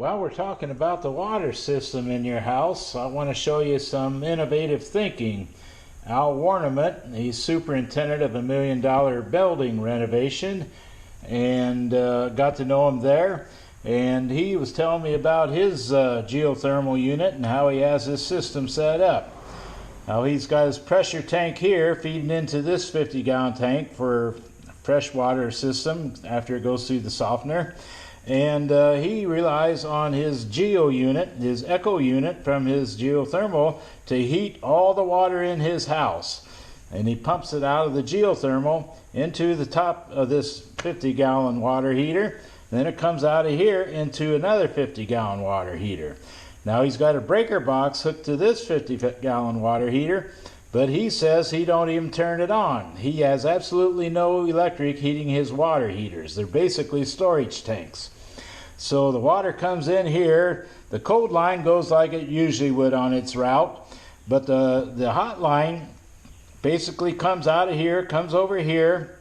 While we're talking about the water system in your house, I want to show you some innovative thinking. Al Warnament, he's superintendent of $1 million building renovation, and got to know him there. And he was telling me about his geothermal unit and how he has his system set up. Now he's got his pressure tank here feeding into this 50-gallon tank for fresh water system after it goes through the softener. And he relies on his geo unit, his echo unit from his geothermal to heat all the water in his house. And he pumps it out of the geothermal into the top of this 50-gallon water heater. Then it comes out of here into another 50-gallon water heater. Now he's got a breaker box hooked to this 50-gallon water heater, but he says he don't even turn it on. He has absolutely no electric heating his water heaters. They're basically storage tanks. So the water comes in here, the cold line goes like it usually would on its route, but the hot line basically comes out of here, comes over here,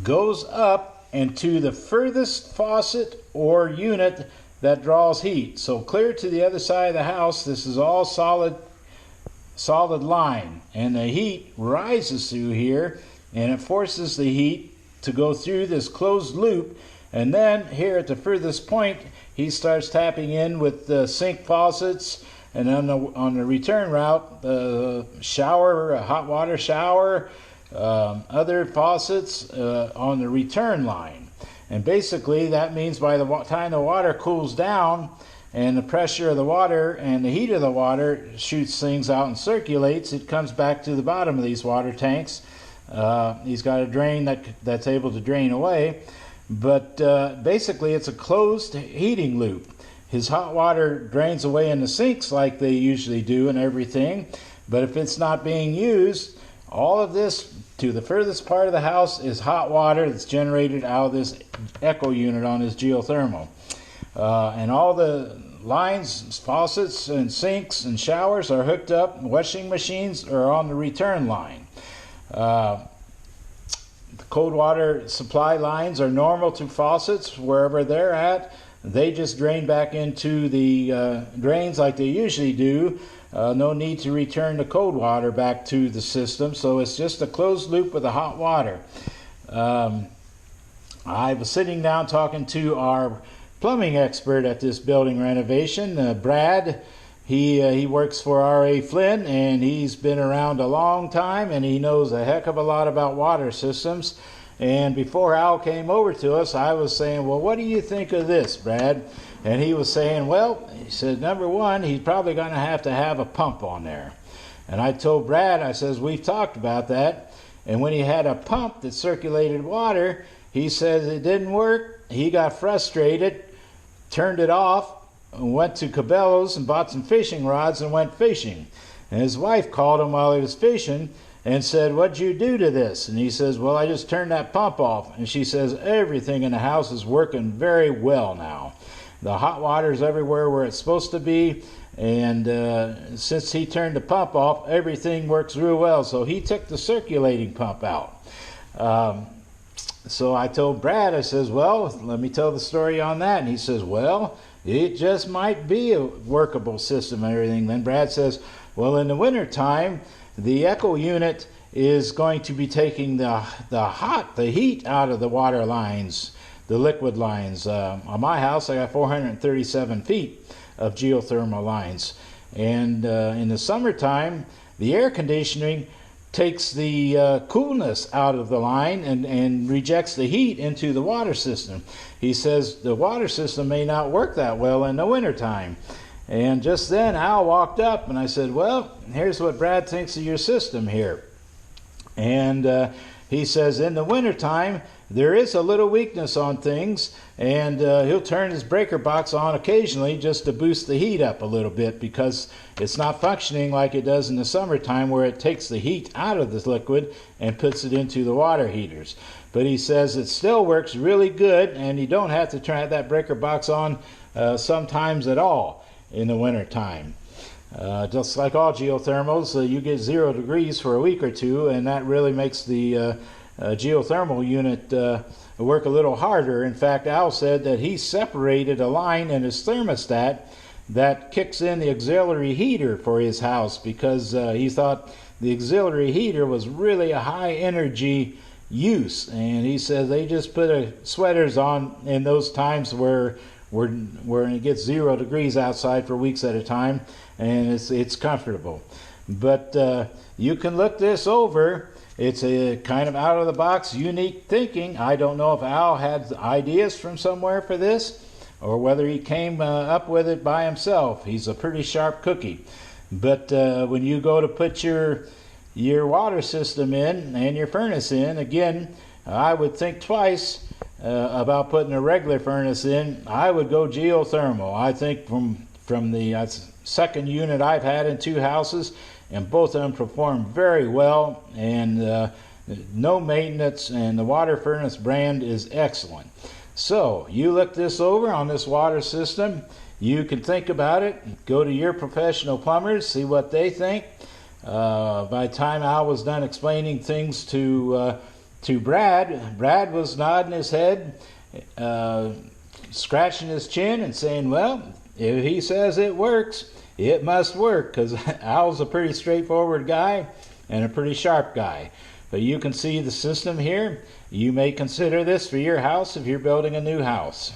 goes up into the furthest faucet or unit that draws heat. So clear to the other side of the house, this is all solid line, and the heat rises through here and it forces the heat to go through this closed loop. And then here at the furthest point, he starts tapping in with the sink faucets, and on the return route, shower, hot water shower, other faucets on the return line. And basically that means by the time the water cools down and the pressure of the water and the heat of the water shoots things out and circulates, it comes back to the bottom of these water tanks. He's got a drain that's able to drain away. But basically it's a closed heating loop. His hot water drains away in the sinks like they usually do and everything, but if it's not being used, all of this to the furthest part of the house is hot water that's generated out of this echo unit on his geothermal. And all the lines, faucets and sinks and showers are hooked up. Washing machines are on the return line. Cold water supply lines are normal to faucets wherever they're at. They just drain back into the drains like they usually do. No need to return the cold water back to the system, so it's just a closed loop with the hot water. I was sitting down talking to our plumbing expert at this building renovation, Brad. He works for R.A. Flynn, and he's been around a long time, and he knows a heck of a lot about water systems. And before Al came over to us, I was saying, well, what do you think of this, Brad? And he was saying, well, he said, number one, he's probably going to have a pump on there. And I told Brad, I says, we've talked about that. And when he had a pump that circulated water, he says it didn't work. He got frustrated, turned it off, went to Cabela's and bought some fishing rods and went fishing. And his wife called him while he was fishing and said, what'd you do to this? And he says, well, I just turned that pump off. And she says, everything in the house is working very well now. The hot water's everywhere where it's supposed to be, and since he turned the pump off, everything works real well. So he took the circulating pump out. So I told Brad, I says, well, let me tell the story on that. And he says, well, it just might be a workable system and everything. Then Brad says, well, in the winter time, the echo unit is going to be taking the heat out of the water lines, the liquid lines. On my house, I got 437 feet of geothermal lines. And in the summertime, the air conditioning takes the coolness out of the line and rejects the heat into the water system. He says the water system may not work that well in the wintertime. And just then Al walked up and I said, well, here's what Brad thinks of your system here. And he says in the wintertime there is a little weakness on things, and he'll turn his breaker box on occasionally just to boost the heat up a little bit because it's not functioning like it does in the summertime where it takes the heat out of this liquid and puts it into the water heaters. But he says it still works really good, and you don't have to turn that breaker box on sometimes at all in the winter time. Just like all geothermals, you get 0 degrees for a week or two, and that really makes the geothermal unit work a little harder. In fact, Al said that he separated a line in his thermostat that kicks in the auxiliary heater for his house, because he thought the auxiliary heater was really a high energy use, and he says they just put sweaters on in those times where it gets 0 degrees outside for weeks at a time, and it's comfortable. But you can look this over. It's a kind of out of the box, unique thinking. I don't know if Al had ideas from somewhere for this, or whether he came up with it by himself. He's a pretty sharp cookie. But when you go to put your water system in and your furnace in, again, I would think twice about putting a regular furnace in. I would go geothermal. I think from the second unit I've had in 2 houses, and both of them perform very well, and no maintenance, and the water furnace brand is excellent. So you look this over on this water system. You can think about it. Go to your professional plumbers, see what they think. By the time Al was done explaining things to Brad was nodding his head, scratching his chin and saying, well, if he says it works, it must work, because Al's a pretty straightforward guy and a pretty sharp guy. But you can see the system here. You may consider this for your house if you're building a new house.